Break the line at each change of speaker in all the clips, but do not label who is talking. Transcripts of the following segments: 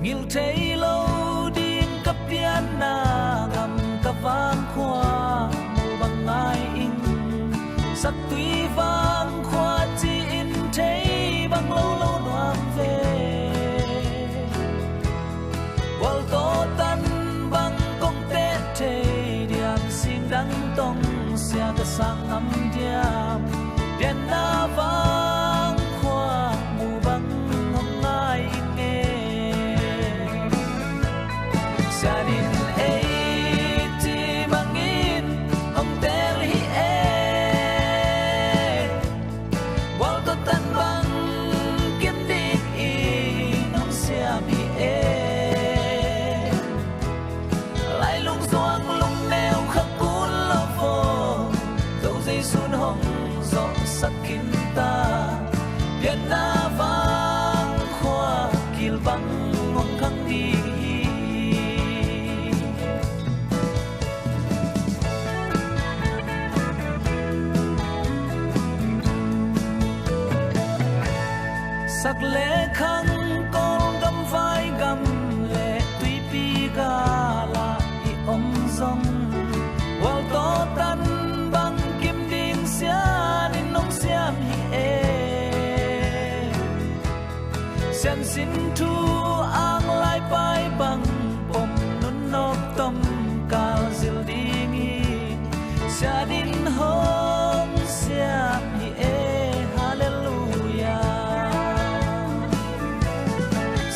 ngil thấy lâu điên cấp pian na ngầm cấp vang khoa mù bằng ai in sắc tuy vang khoa chỉ in thấy bằng lâu lâu noang về wal to tan bằng công tê thế điam xin đắng tông xia cái sang âm điam đian na vang khoa mù bằng ngom ai nghe xia din ấy chỉ bằng in ông tê hi e wal to tan bằng kiếm đi ông xia mi e lại lung xoang lung neo khắc cuốn lo vô dẫu dây xuân hồng gió sắc kín ta biển na vang khoa kil băng ngong khăng đi sắc lệ khăng con găm vai găm lệ tuy pi ga la i om zong wal to tan bang kim ding sia nin nong siam hi e sian sin thu ang lai pai bang pom nun nok tom kal zil ding i sia din hong siam hi e hallelujah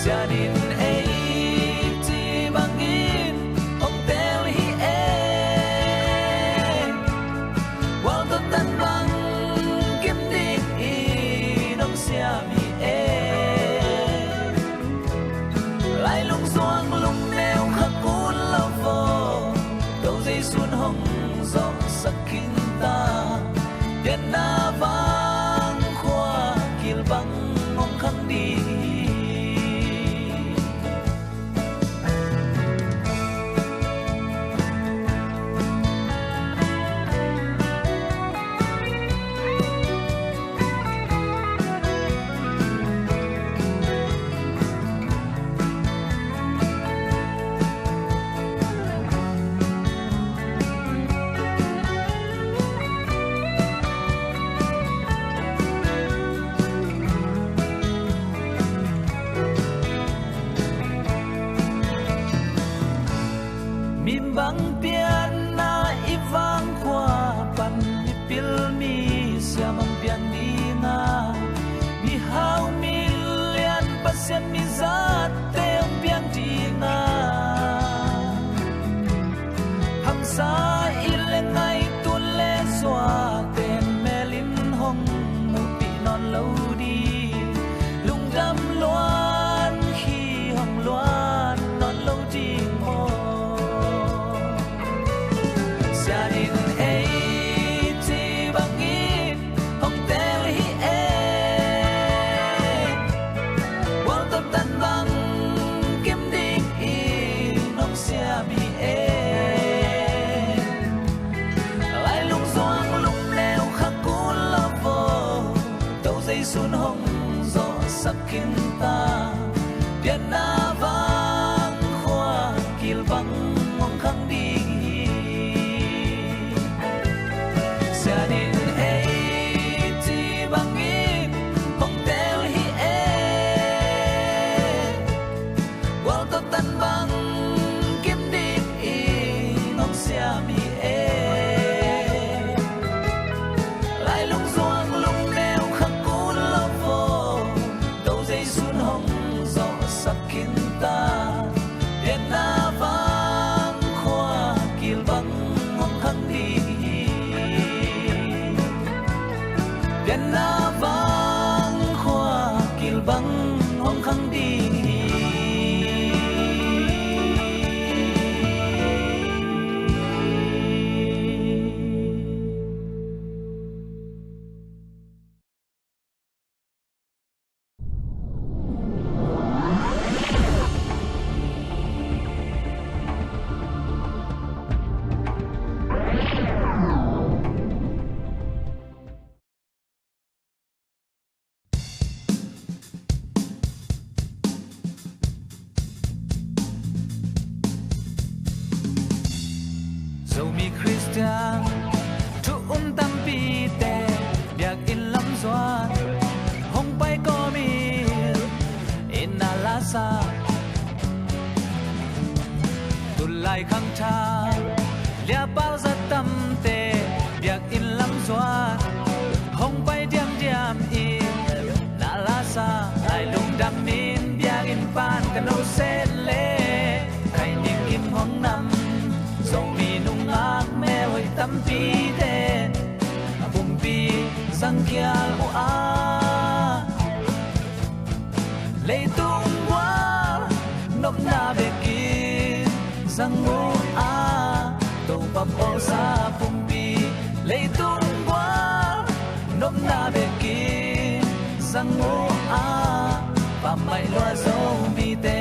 sia din e ti bang in ong tel hi e wal to tan bang kim ding i nong siam hi e lại lung xoang lung neo khắc cuốn lo vô đầu dây xuân hồng gió sắc kín ta biển na vang khoa kil băng ngong khăng đi mim bang pian na ivang khoa pan mi pil mi siamang pian ni nga mi hau mi lian pasien mi zat tem pian ti nga ham sa ile ngai tu le swa ten melin hong mu pi non lo di lung dam loan khi hong loan non lo di mo sia din ei ti bang in hong tel hi e wal to tan bang kim ding i nong sia mi e lại lung xoang lung neo khắc cuốn lo vô đầu dây xuân hồng gió sắc kín ta biển na vang khoa kil băng ngong khăng đi sia din ei ti bang in hong tel hi e wal to tan bang kim ding i nong sia mi e lại lung xoang lung neo khắc cuốn lo vô đầu dây xuân hồng Christian thu tâm pi te biak in lam zwa hong pai ko mi in ala sa tu lai khang cha lia bao za tâm te biak in lam zwa hong pai diam in na la sa lai lung dam in biak in pan ka no se le kai ning kim hong nam song mi nung ak me hoi tâm pi te bum pi sang kia o a le tung wa nop na be ki sang o a to pa po sa bum pi le tung wa nop na be ki sang o a pa mai lo zo mi te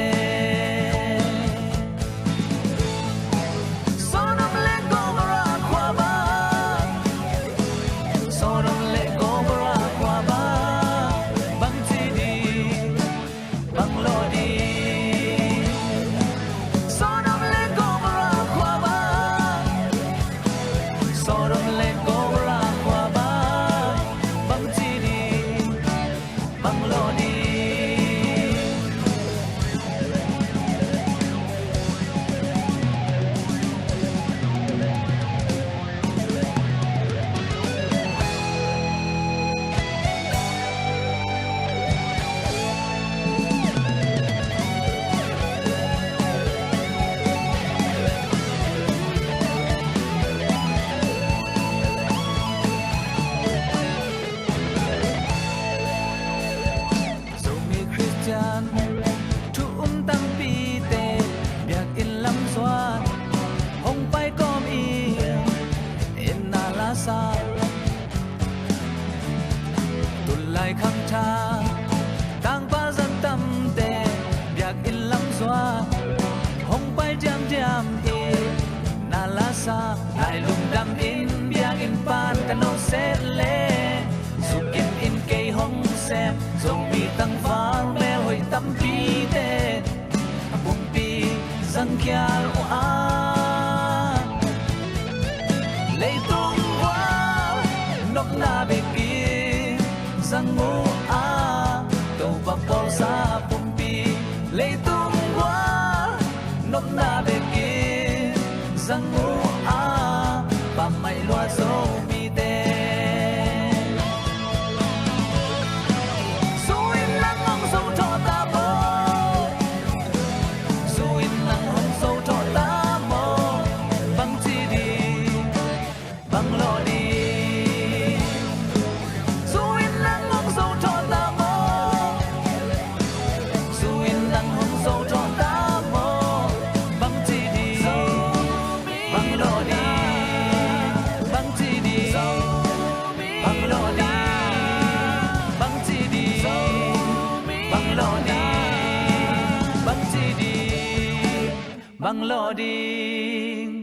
lai lung dam in biak in pan ka no set le sukin in ke hong sem zong bi tang far me hoi tam pi te bum pi sang kya o a le tung wa nok na be ki sang o a to pa po sa bum pi le tung wa nok na be ki sang o pa mai lo zo mi te su in lang ong so cho ta mo su in lang ong so cho ta mo bang chi di bang lo di su in lang ong so cho ta mo su in lang ong so cho ta mo bang chi di bang lo di bang lo ding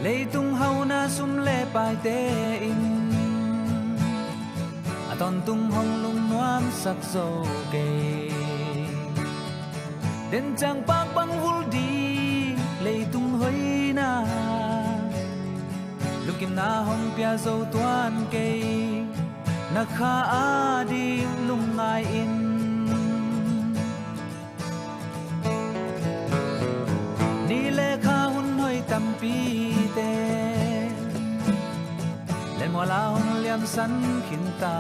lei tung hau na sum le pai te in a ton tung hong lung nuam sak zo ke den chang pak bang vul di lei tung hoi na lukim na hong pia zo tuan ke na kha a di lung ngai in ni le kha hun hoi tam pi le mo la hong liam san khin ta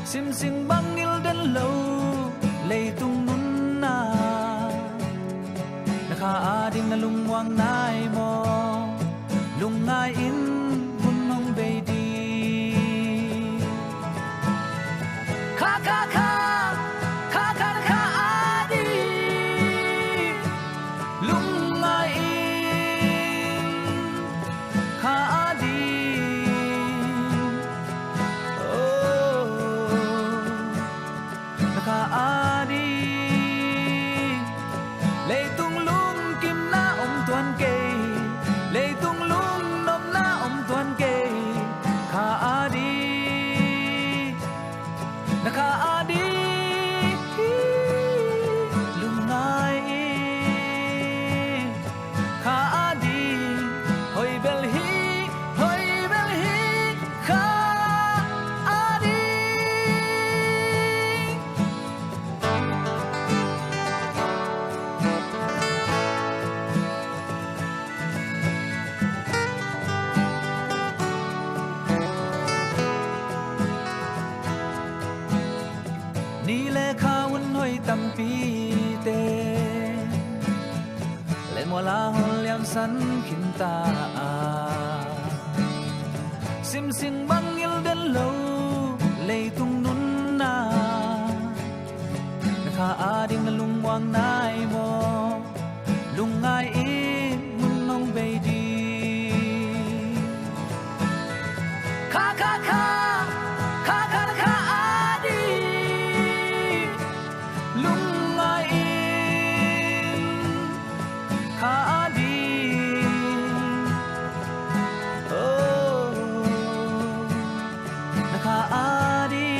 sim sim bang il den lo le tung nun na na kha ading na lung wang nai mo lung ngai in hun hong be di kha kha kha kha kha kha adi นี่เลขาวันหอยตั้มปีเตเล่นมัวลาหอลยามสันขินตาซิมซิงบังยิลเดนโลเลยตุงนุนนานะคะอาดิงลุงวางนายโมลุงไงอีมุนน้องเบดีคาคาคาคาคาคาอาดีลุงไงอีคาดีโอ้นะคะอาดี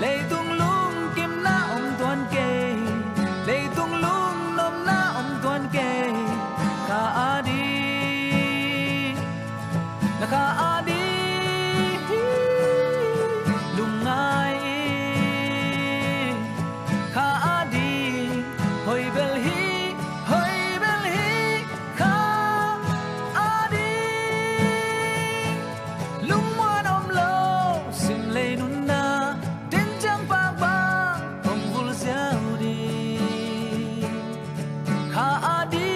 เลยตุงลุงกิมหน้าอมตวนเกเลยตุงลุงนมหน้าอมตวนเกคาอาดีนะคะอาดีลุงไงคาอาดีหอยเบลฮีหอยเบลฮีคาอาดีลุงมวนอมโลสิมเลยนุนนาเดินจังปากบางอมบุลเสียวดีคาอาดี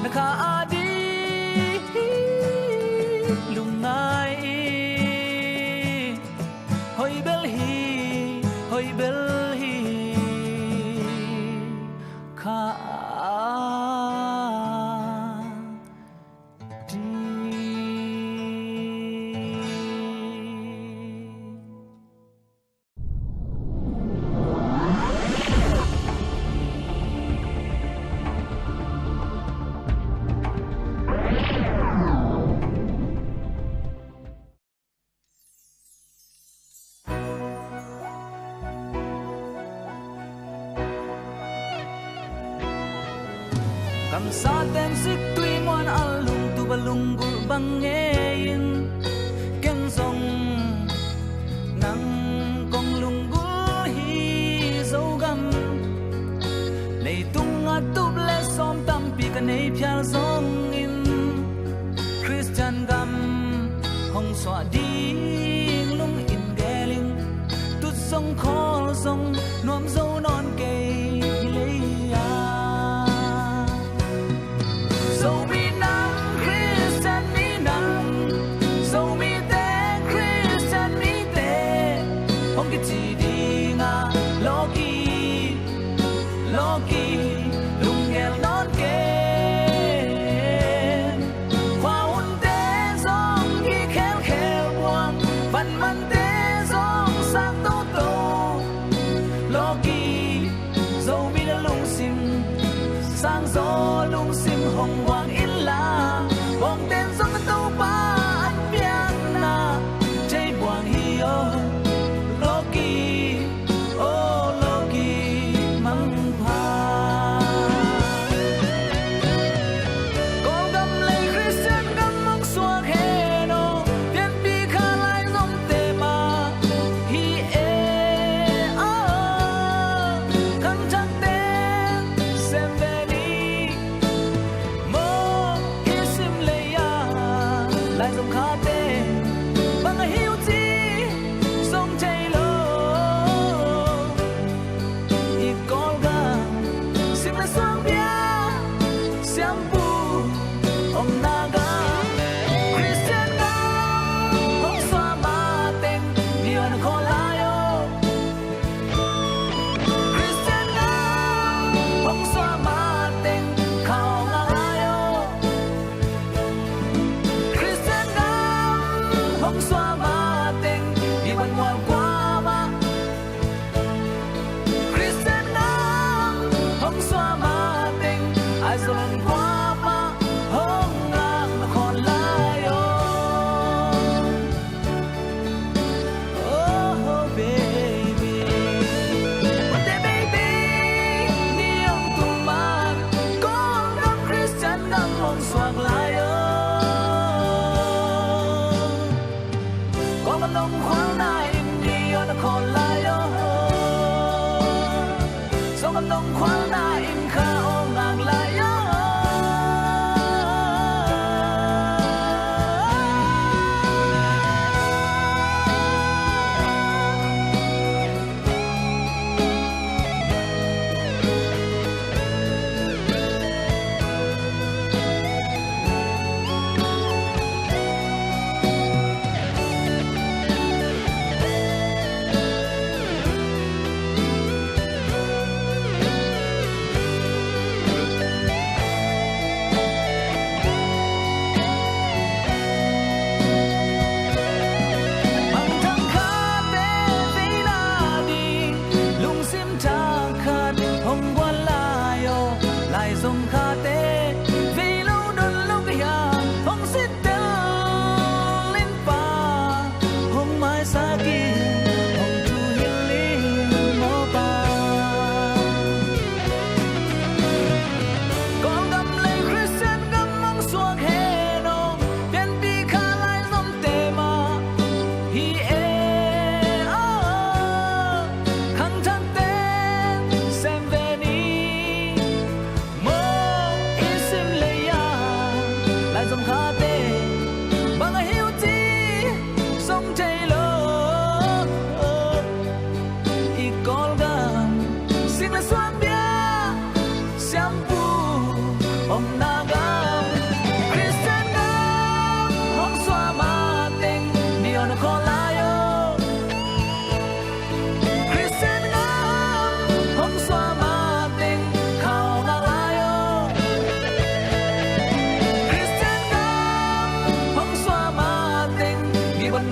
นะคะอาดีลุงไงหอยเบลฮีหอยเบลฮีคาดี Kam sa tem sik tui ngoan alung tu balung gul bangein ken song nang kong lung gul hi zo gam lei tung a tup le som tam pi ka nei phial zong in Christian gam hong swa ding lung in geling tut song khol song nuam zo non ke lei ya so mi nang Christian mi nang so mi te Christian mi te hong ki chi ding a loki loki lung gel non ke khoa un te zong ki khel khel buang van man te zong sang to to loki zo mi na lung sim sang gió lung sim hồng hoàng in la bong tên gió tàu ba ăn biang na chơi buang hiyo loki oh loki mang pa con gam lấy Christian gam mang xua khe no tiên bi kha lai ngom te ma hi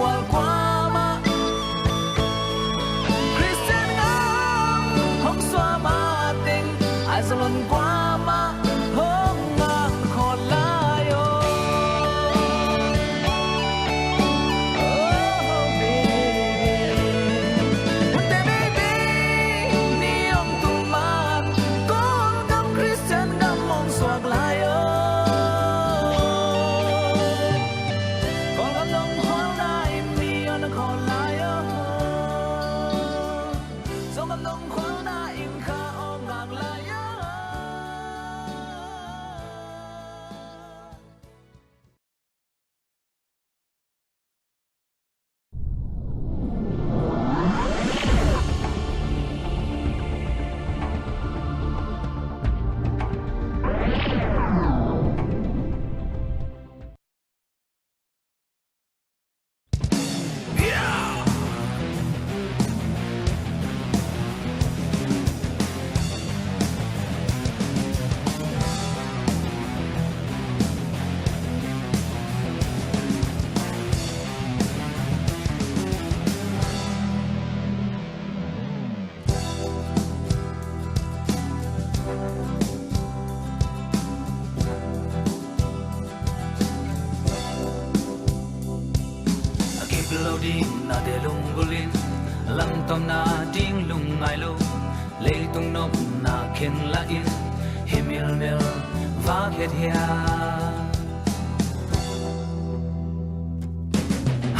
wal qua ma Christian ngam hong xóa ma tình ai dòng lần qua ma hong ngang khôn lai ô na de lung gulin lam tom na ding lung ngai lo le tung nop na khen la in himil mel va het hia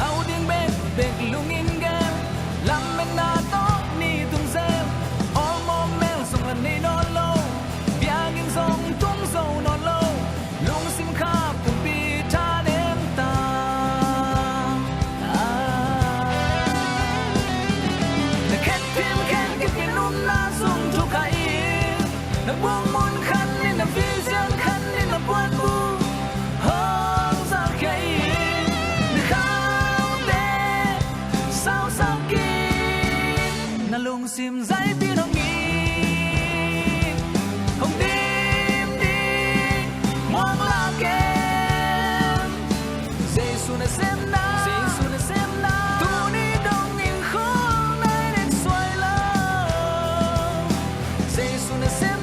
how ding bek lung in game lam men na to ni tung sem all mo mel song la ni no lo biang in song tung so no lo lung sim kha pum pi ta nem ta na buông môn khăn nên là vì riêng khăn nên là buồn bu hôm ra cây được khao đê sao sao kín na lùng sim dãy biết không nghĩ không đêm đi mong là kém Giêsu này xem na Giêsu này xem na tu đi đông in khó nay đến xoay lâu Giêsu này xem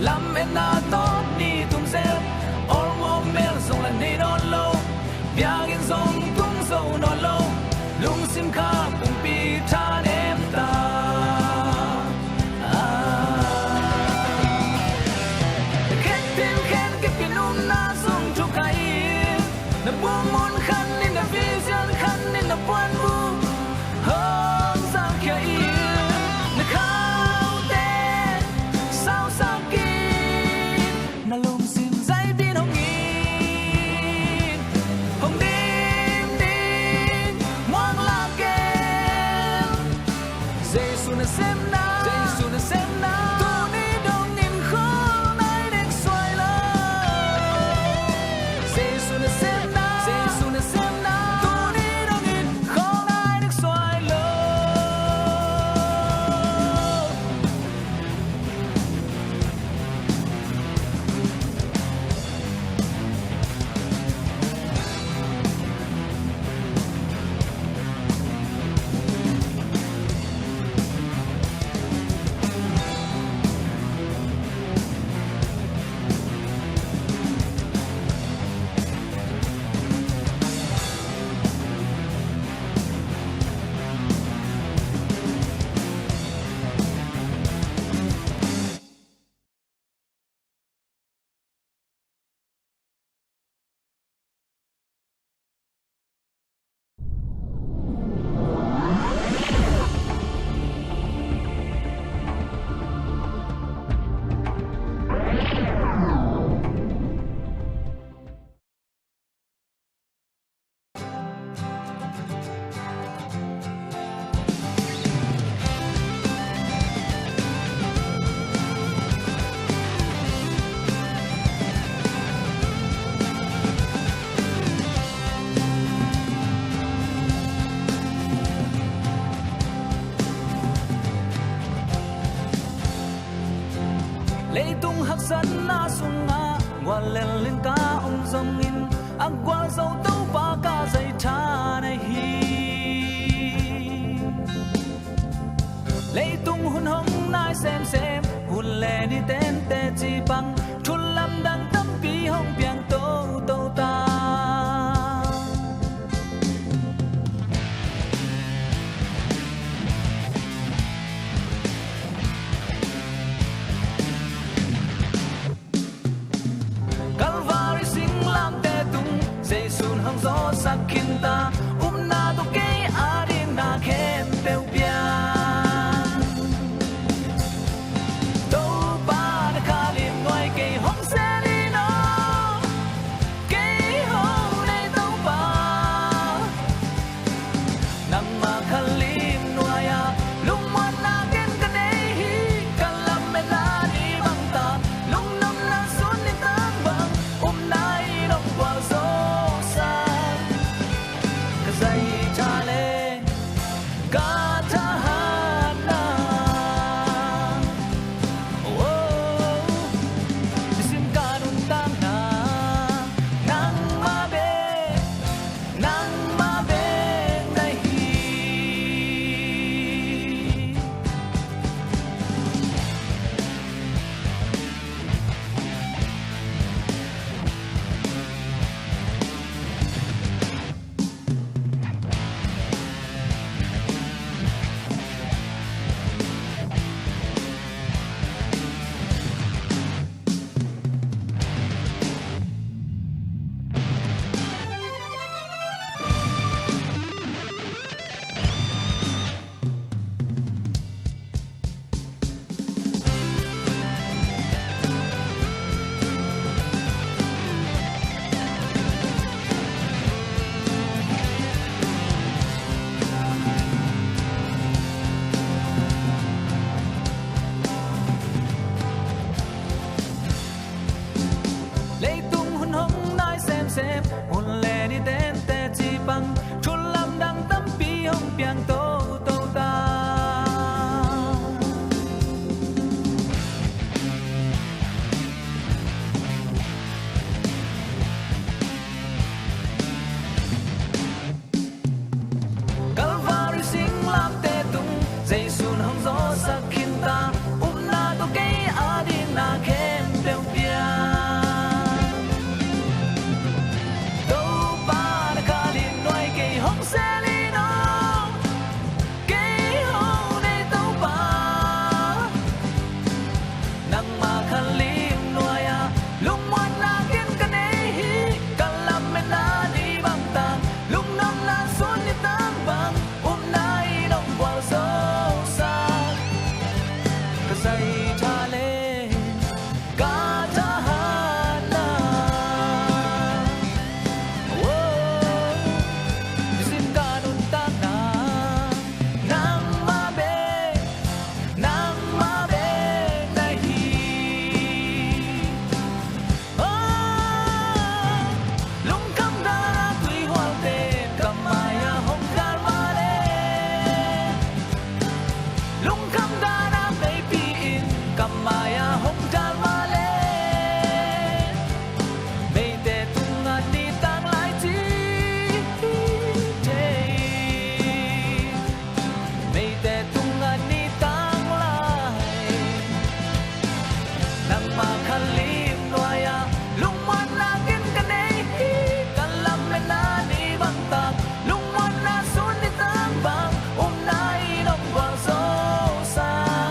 lam en na to ni tung sel all mo mel song la ni don lo biang in song tung so no lo lung sim kha pum pi tha em ta ken pin na song chu kai na buông mon khan ni na vision khan ni na buan bu hôm sa kai na khao te sao sao na lùng sim dãy biết không nghìn không đêm đi ngoan là kém Giêsu này xem na Giêsu này xem na tu đi đông nhìn khó nay đến xoay lâu Giêsu này xem na Giêsu này xem na tu đi đông nhìn khó nay đến xoay lâu lấy tung hấp dẫn na sung nga qua lên lên ca ông dòng in ang qua dấu tấu ba ca dây cha này hi lấy tung hun hong nai xem hun lệ đi tên tê chi bằng chun lâm đăng tâm pi hong biang tô tô ta Calvary sing lam tê tung dây sun hong gió sắc kinh ta na to ke arin na khem beu bia hun lệ đi tên tê chi bằng chun lâm đăng tâm pi hong biang tô tô ta Calvary sing lam tê tung dây sun hong gió sắc kinh ta na to ke adin na khem beu bia xa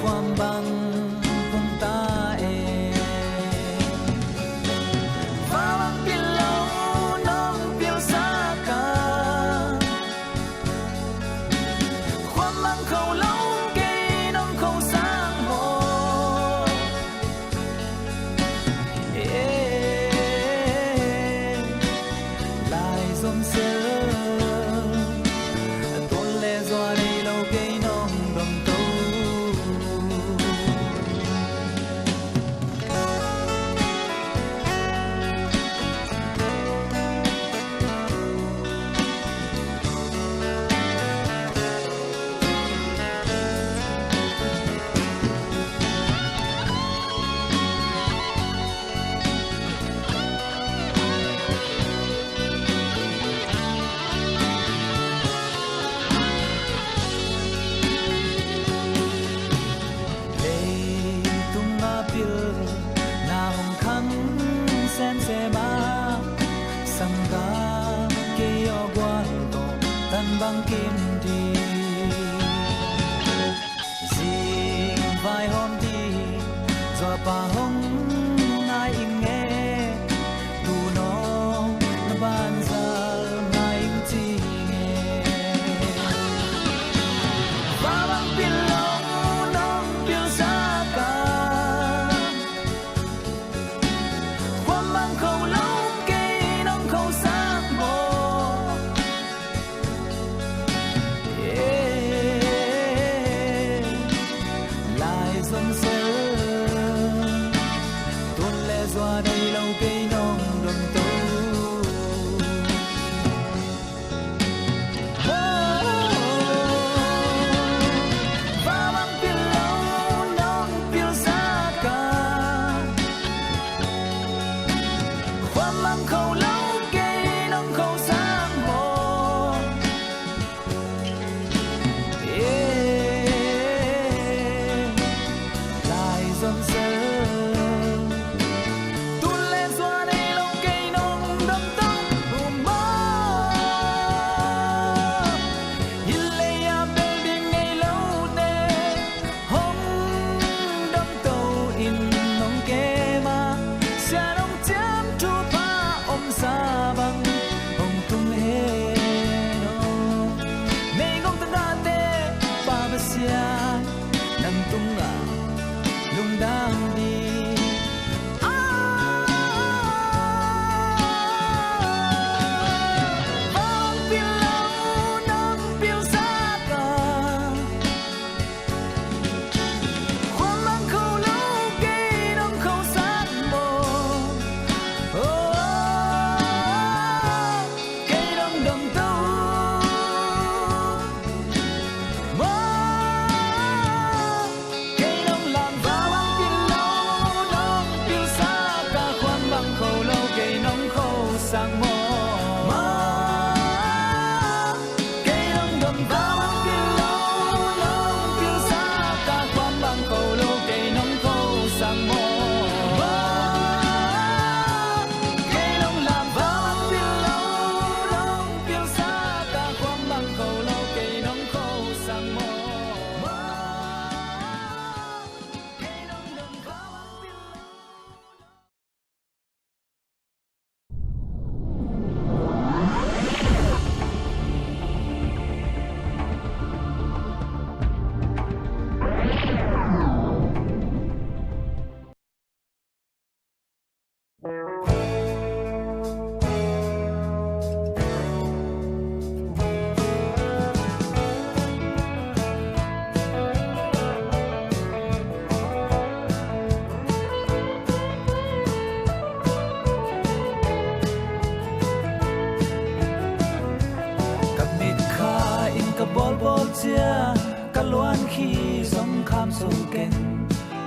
ความบังคงตาเองฟ้าบังปิลาน้องเปียวสากาความบังเขาเล่าเกยน้องเขาสร้างโมลายสมเสริมต้นเลสวารีโลเกยน้องดมโตbăng kim đi riêng vài hôm đi do bà hông ai nghe tu nó ban ra ai chi nghe và băng pin long nong piêu xa cả quan băng khâu lâu cây nong khâu sáng mồ doa đây lâu cây non đầm tô và băng piêu lâu non piêu xa cả khoan băng khâu lâu cây non khâu sáng mồ lại dần dần
ka luan khi song kham song ken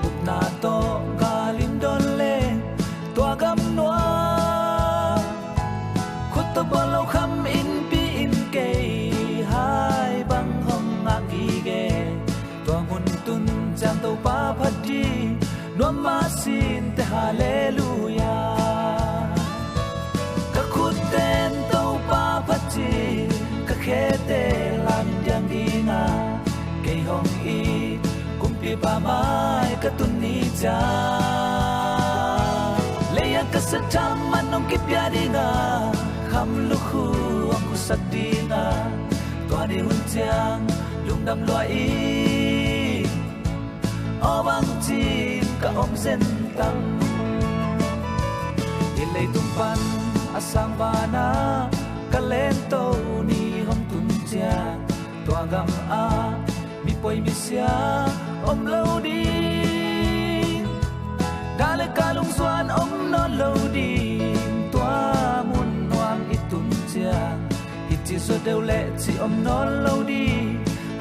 up na to galim don le tua gam noa khut to balo kham in pi in ke hai bang hong nga ki ge tua hun tun chang to pa phati no ma sin te hallelujah ka khut ten to pa phati ka khe te lan yang dina cây hồng y cũng
pi pa mai ka tun ni cha leya ka sa tham manong kip ya dinga kham lu khu ang ku sak dinga to ni hun chang lung dam lo i o bang chi ka om zen tam ilay tumpan asang bana kalento ni hom tun cha tua gam a mi poi mi sia om lo di dale kalung suan om non lo di tua mun nuang itum cha iti so deu le chi om non lo di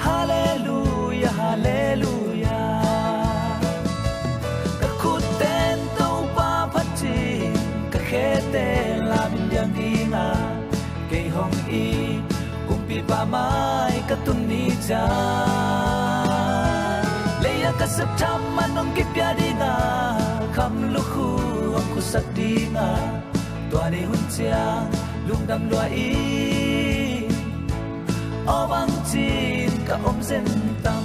hallelujah hallelujah ka khuten to pa phachi ka khete lam yang inga ke hong i kumpi pa mai ka tun ni cha leya ka sap tham manong kip ya dinga kham lu khu ang ku sak dinga to ni hun cha lung dam lo i o bang chin ka om zen tam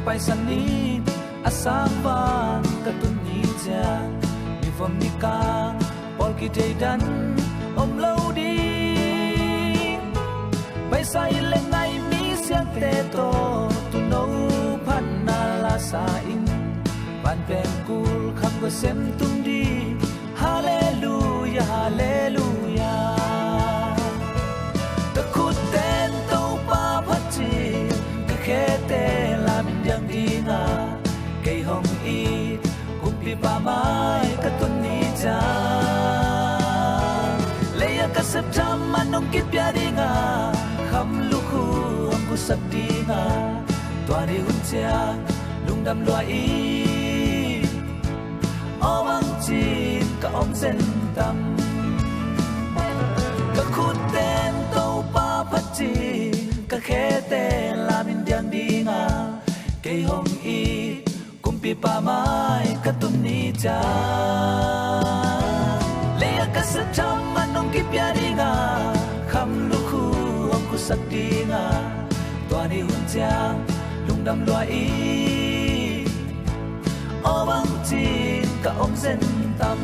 pai san ni asang van ka tun ni cha mi vom ni ka pol ki te dan om lo di pai sai le ngai mi siang te to tu no phan na la sa in ban pen kul kham ko sem tum di hallelujah hallelujah ta khut ten to pa phachi ka khete yang dinga kay hong i kumpi pa mai ka tun ni cha leya ka sap tham manong kip ya dinga kham lu khu ang ku sak dinga twa ni hun cha lung dam lo i o bang chin ka om zen tam ka khut ten to pa phachi ka khete la min yang dinga kay hong i kumpi pa mai ka tun ni cha leya ka sa tham manong kip ya dinga kham lu khu ang ku sak dinga to ni hun cha lung dam lo i o bang chin ka om zen tam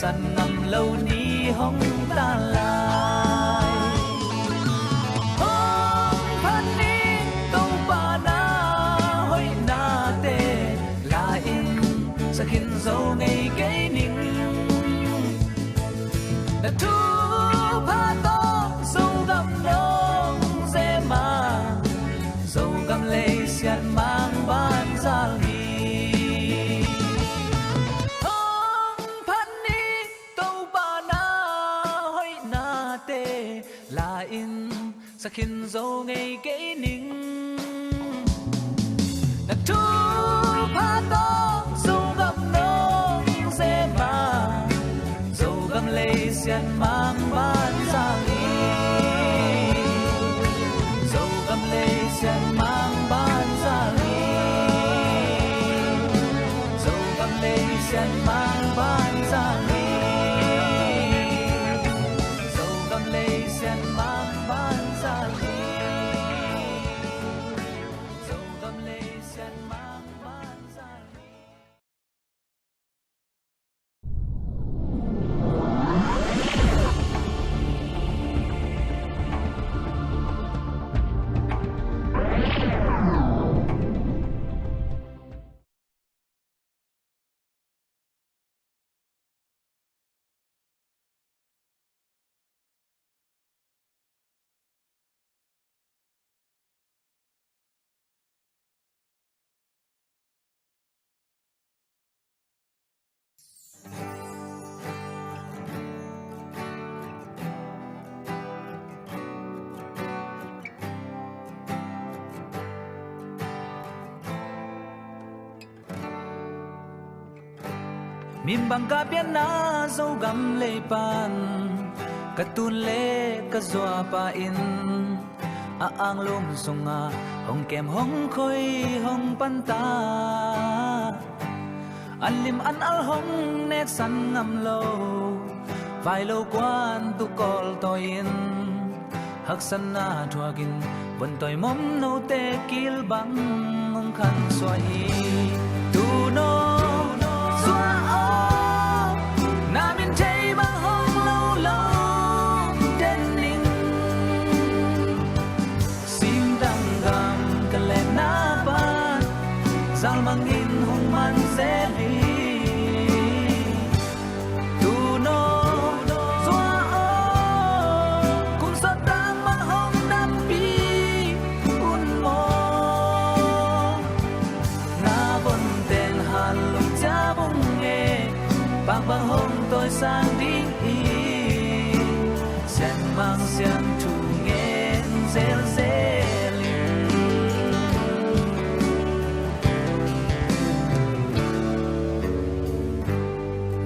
สันงำเหล่านี้ห้องตาลายห้องพันนี้ต้องปานาห้อยนาเตลาอินสักหินโซไงเกนิงแต่ทุกพาโตสู้กับน้องเซมาสู้กับเลยเสียนบางบ้านซาลีสักหินโซไงเกนิงนักทูพาโตสู้กับน้องเซมาสู้กับเลยเสียนมังบ้านซาลีสู้กับเลยเสียนมังบ้านซาลีสู้กับเลยเสียนมังบ้านซาลีสู้กับเลยเสียนมังบ้านซาลีมิมบังกาเปียนาโซกัมเลปันกะตุนเลกะซัวปาอินอ่างลมสงาห้องแก้มห้องคอยห้องปันตาอันลิมอันอัลห้องเนกสันงำโลไฟโลกวนตุกอลตอยินหักสันนาทัวกินบนต่อยมอมโนเตกิลบังงงคันสวฮีตูโนZal mangin hong man seli tu no zua o kung sa tang man hong napi un mo na bon ten halong cha bong e bang bang hong tôi sang ding i sen mang sian tu ngen zel zel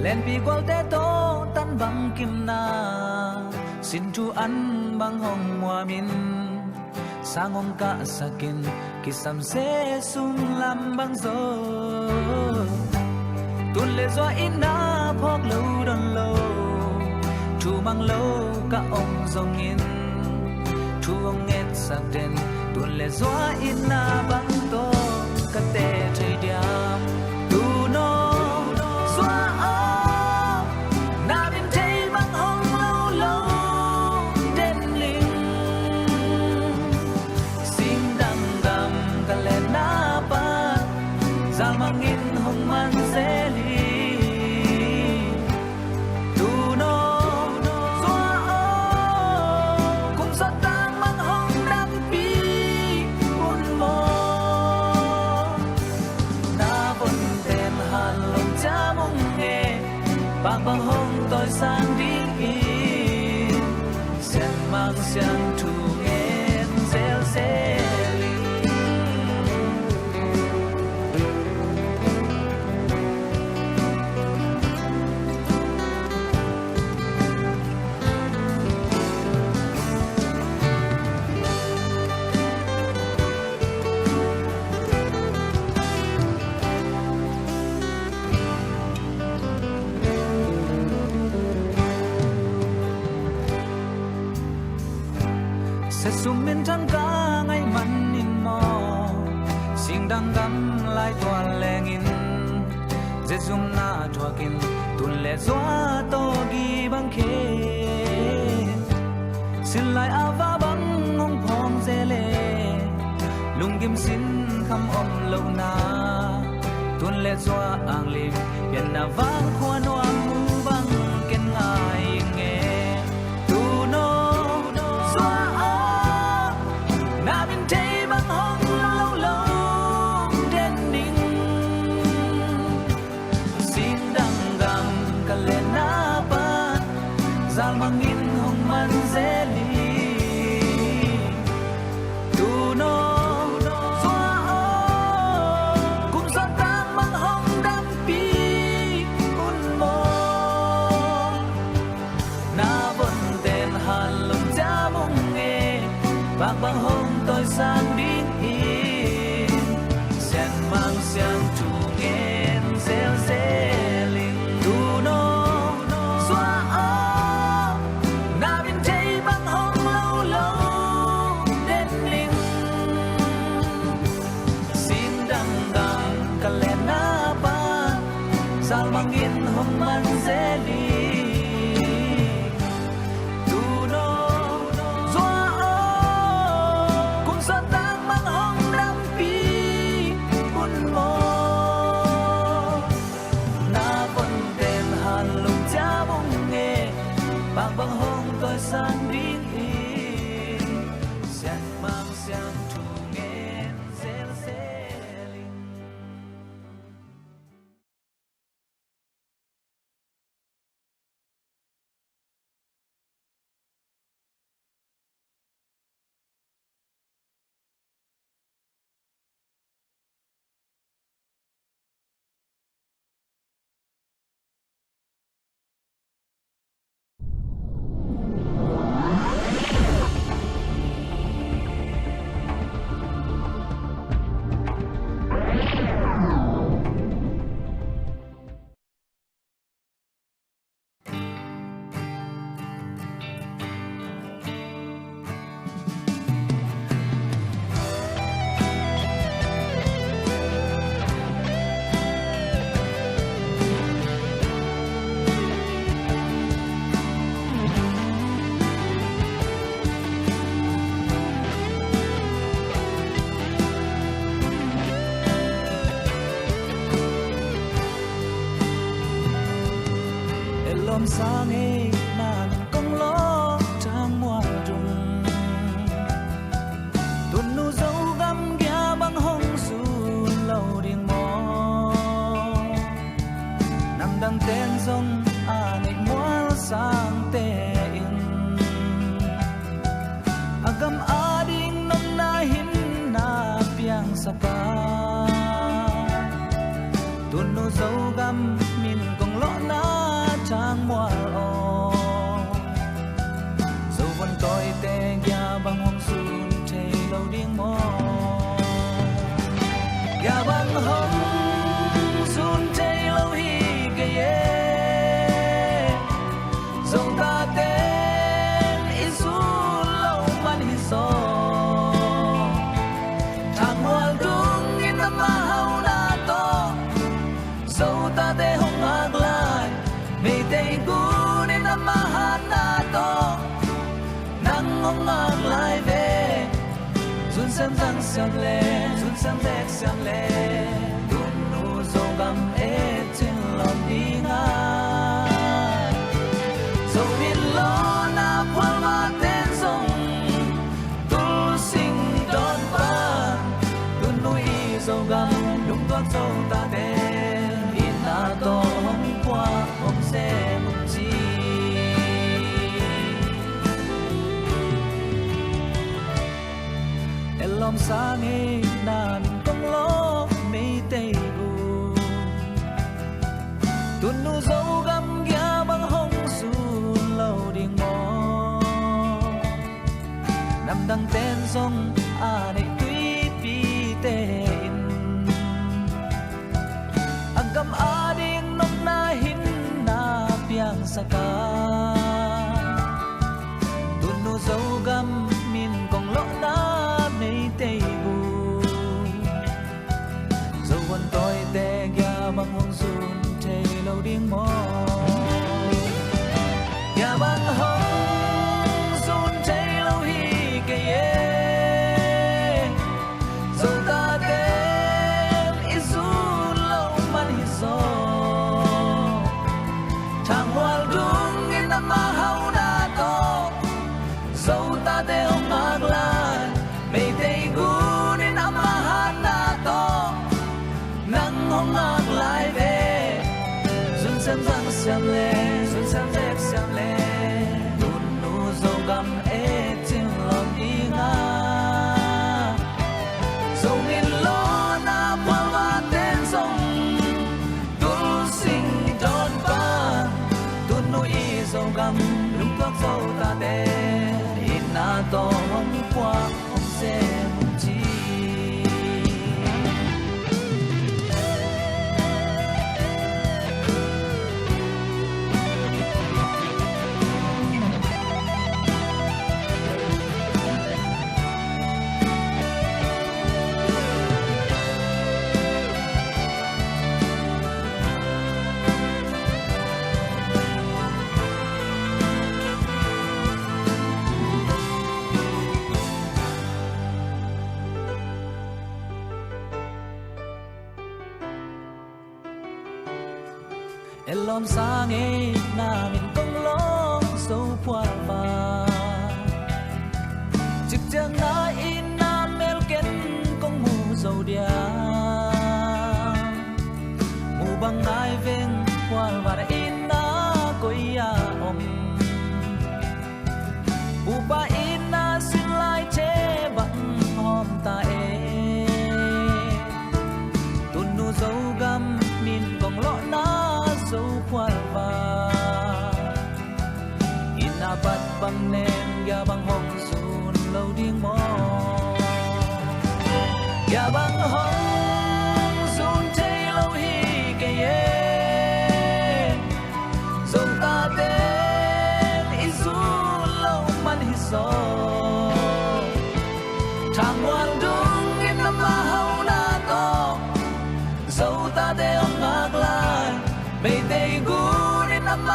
Len pi gwal te to tan bang kim na sin tu an bang hong mua min sangong ka sakin kisam se sung lam bang zo tun le zo ina phok lo don lo tu mang lo ka ong zong in tu ong et sak den tun le zo ina bang to ka te thei diam tu no Zal mangin hong man seli tu no zua o kung sa tang man hong nam pi un mo na bon ten han long cha mong nghe bang bang hong tôi sang đi sen mang sian tu nghe zel zel sẽ sum min thang ca ngay man in mo sing dang gam lai toàn leng in je zum na thua kin ตุนเลซัวโตกีบังเคสินไลอาว่าบังงงพองเซเลลุงกิมสินคำอมเหล่านาตุนเลซัวอ่างลิมเปียนนาวางขวานวางมูบังเก็นง่ายเงตูโนซัวอานาบินเทบังห้องเล่าเล่าเด่นนิ่งสินดังกำกันเลนาปาซาลมังอินห้องมันเซลีตูโนbang hong tôi sang đến in sen mang sang chu nghen zel zeling tu no xóa ó na bên thấy bang hong lâu lâu đến linh xin đăng đăng cả lẽ na ba sao mang in hong man zeling bang hong tôi sang đến in sen mang sang chu nghen zel zeling lom sang e nan công lo trang mua rung tuần nu dấu găm kia băng hông su lâu điên mò nằm đằng tên sông nịch mua sang tê in agam ading nom na hin na piang sapa tuần nu dấu găm min công lo na trang mua o dù vẫn tôi tê gia băng hong sun chê lâu điên mò gia băng hong sun chê lâu hi kê ye dòng ta tên isu lâu man hi so thang mua dung in na ma hau na to dâu ta tê hong ag lại mây tây gu nên năm mahana to nắng ngông ngang lại về run sam răng sam le tun nu dâu gam e trên lòng đi ngang dâu biết lo na qual ma tên sông tu sinh đón ba tun nuôi dâu gam đúng toán dâu ta tên in na to hôm qua hôm sẽ một chi lòng xa nghe đàn công ló mây tây gu tuần nu dấu găm ghé băng hông su lâu đi ngó nằm đằng tên sông này tuy pi tên agam ading nom na hin na piang saka tuần nu dấu găm min công ló na mây tây gu dấu vần tôi tê ghé băng hông sun chê lâu điên mò ngạc lại về xuân xem răng xem lệ xuân xem dép xem lệ đun nu dâu gầm ê trên lòng đi nga dâu nghìn lo na qua và tên sông đun sinh đón ba đun nu y dâu gầm lúc tóc dâu ta đê in na to hôm qua hôm xe lom sang e na min kong long so pwa va chik chang na in na mel ken kong mu zo dia mu bang ngai veng pwa va in na koi ya om u ba in na sin lai che bang hom ta e tun nu zo gam min kong lo na so qua va ina bat bang nem ya bang hong sun lâu điên mò ya bang hong sun thấy lâu hi ke ye sông ta tên isu lâu man hi so thang ngoan dung in na ma hau na to sâu ta te ông ngạc lại bây đây gu đến năm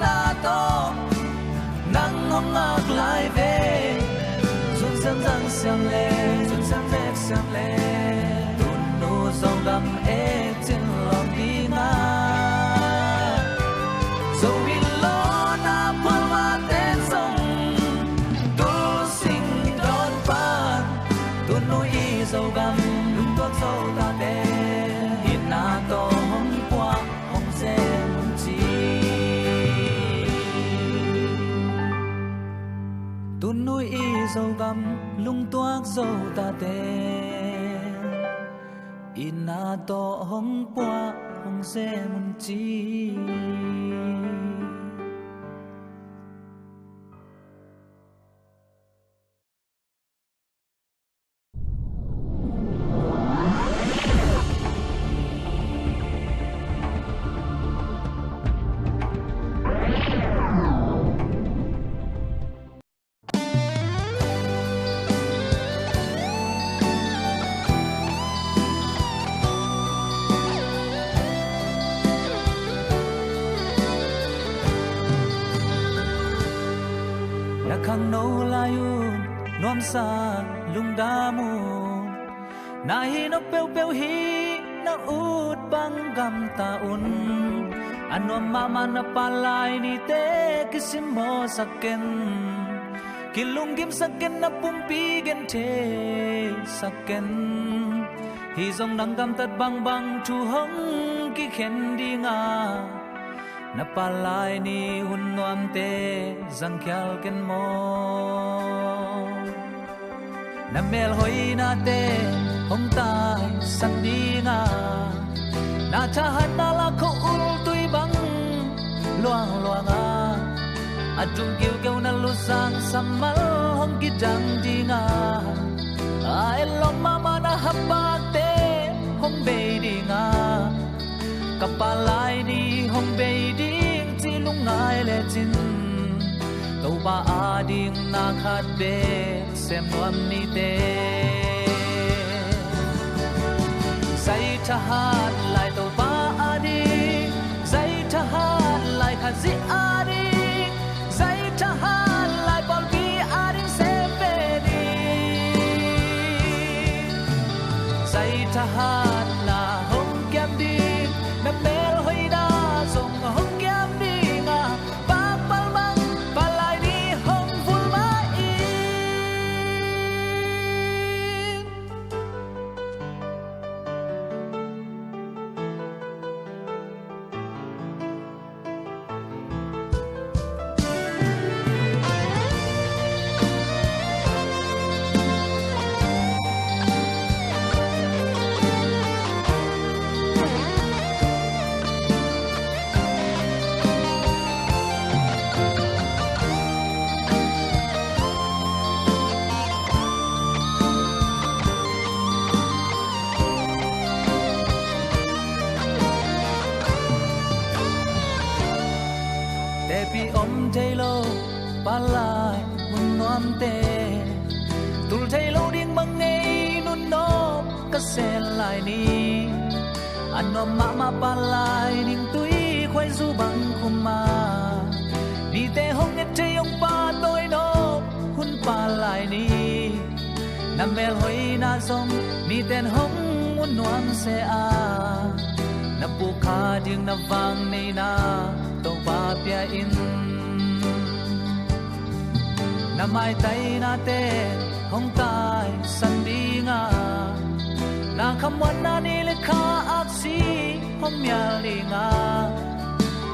na to nắng ngóng ngạc lại về xuân xem răng xem lệ xuân xem dép xem lệ tun nu dòng đầm ê trên lòng đi nga dâu bin lo na phơi hoa tên sông tu sinh đón pan tun nu y dâu gầm lúc tốt dâu ta đê in na to hôm qua tun nuôi y dâu gầm lung toác dâu ta tê in na to hong qua hong xe mun chi khang no layun nuam sa lung da mu na hi no peu peu hi na ut bang gam ta un anuam mama na palai ni te kisimo saken kilung gim saken na pumpi gen the saken hi zong dang gam tat bang bang thu hong ki khen di nga na palai ni hun nuam te zang kyal ken mo na mel hoi na te hong tai sang di nga na cha han na la ko ul tui bang luang luang a atung kiu keu na lu sang samal hong ki dang di nga ai long mama na hapak te hong be di nga kapalai ni hong be ding chi lung ngai le chin to ba a ding na khat be sem nuam ni te sai tha hat lai to ba a ding sai tha hat lai khat zi a ding sai tha hat lai bol bi a ding se be ding sai tha hat na hong kyam ding na mel hoi da song hong kyam ding a ba pal bang palai ni hong ful ma in pa lai mun nom te tul thei lo ding bang ngei nun nop ka sen lai ni an nom ma pa lai ning tui khoi zu bang khuma ni te hong et te yong pa toi nop hun pa lai ni na mel hoi na zong mi ten hong mun nuam se a na pu kha ding na wang nei na to pa pia in na mai tai na te hong tai san dinga na kham wan na ni le kha ap si hom ya linga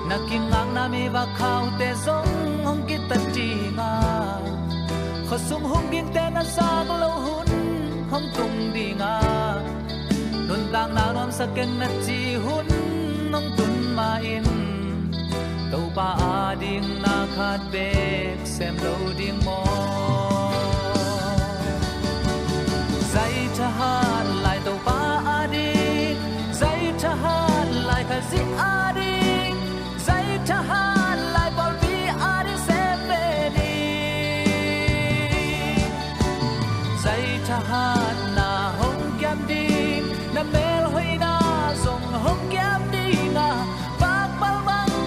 na king ngang na me va khau te zong hong ki ta ti nga kho sum hong king te na sa lo hun hong tung dinga nun tang na nom sa ken na chi hun nong tun ma in tàu ba a ding na khat bek sem lo ding mo zai cha han lai tàu ba a ding zai cha han lai kha zi a ding zai cha han lai bol bi a ding sem ve ni zai cha han na hong kyam ding na mel hoi na song hong kyam ding na bak bal bang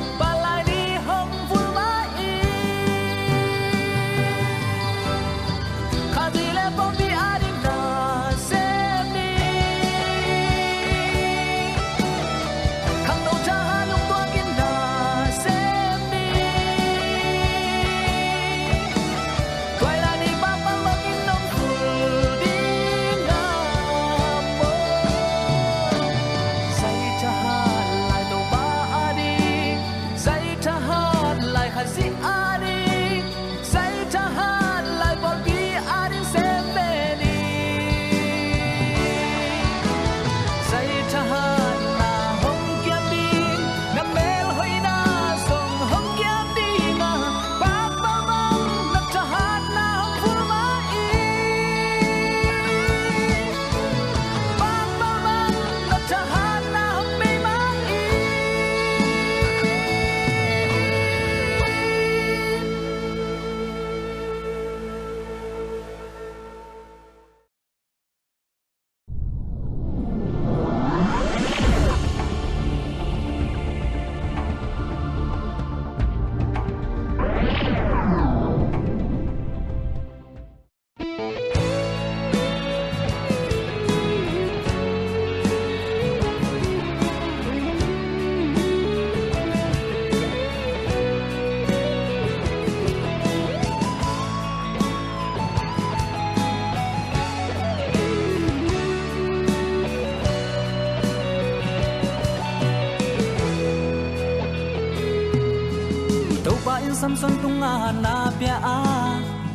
sam son tunga na pia a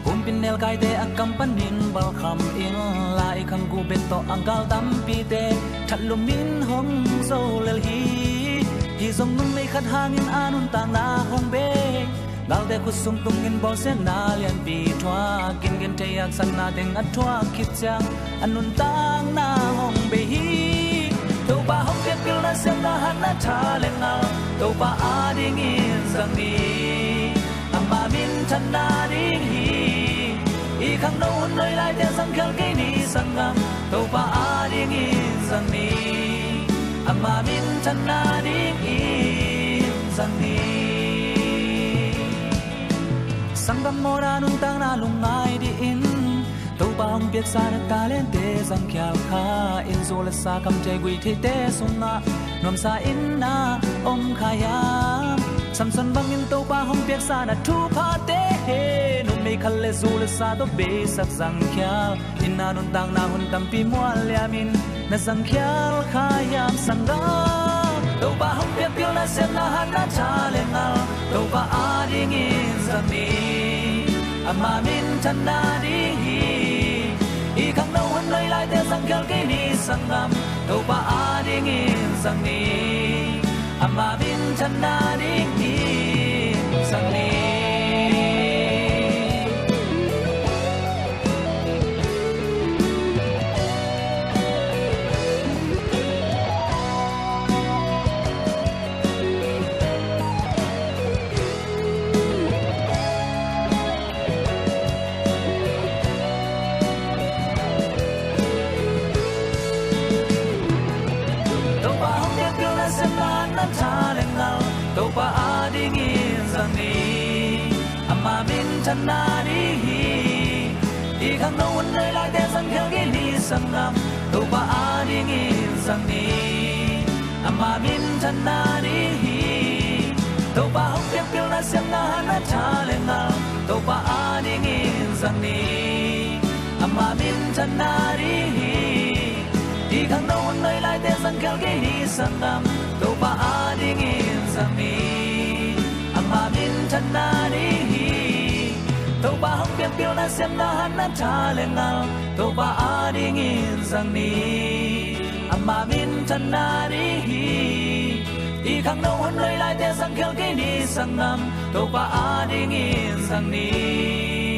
kum pin nel kai de akam panin bal kham in lai khang gu ben to angal dam pi te thalum min hong zo lel hi zong nun mei khat hangin anun ta na hong be dal de ku sum tung in bo se na lian pi thwa kin gen te yak san na deng at thwa khit chang anun tang na hong be hi to ba hong ke pil na sem na han na tha le nga to ba a ding in zang ni amma min chan na ding hi i khang no hun noi lai te sang khel ke ni sang ngam to ba a ding in zang ni amma min chan na ding in zang ni sang gam mo ra nun tang na lung ngai di in to ba hong piet sa na ta len te sang khyal kha in zo la sa kam te gui the te sung na nom sa in na om khaya sam son bang in to ba hong piet sa na thu pha te he no me khal le zo la sa do be sak sang khyal in na nun tang na hun tam pi mo le min na sang khyal khayam sang ga to ba hong piet pil na sem na han na cha le ngal to ba a ding in zang ni amma min chan na ding hi i khang no hun noi lai te sang khel ke ni sang ngam to ba a ding in sang ni amma min chan na ding hi sang ni ชาเลงเอาตัวปาดิงินสังนีอามามินชนะดีอีข้างโน้นเลยลายแต่สังเกลกินีสังนำตัวปาดิงินสังนีอามามินชนะดีตัวปาหกเปียกเปียวน่าเสียงน่าหันน่าชาเลงเอาตัวปาดิงินสังนีอามามินชนะดีอีข้างโน้นเลยลายแต่สังเกลกินีสังนำตัวปาดิงินสังนีอามามินชนะดีตัวปาหกเปียกเปียวน่าเสียงน่าหันน่าชาเลงเอาตัวปาดิงินสังนีอามามินชนะดีอีข้างโน้นเลยลายแต่สังเกลกินีสังนำตัวปาดิงินสังนี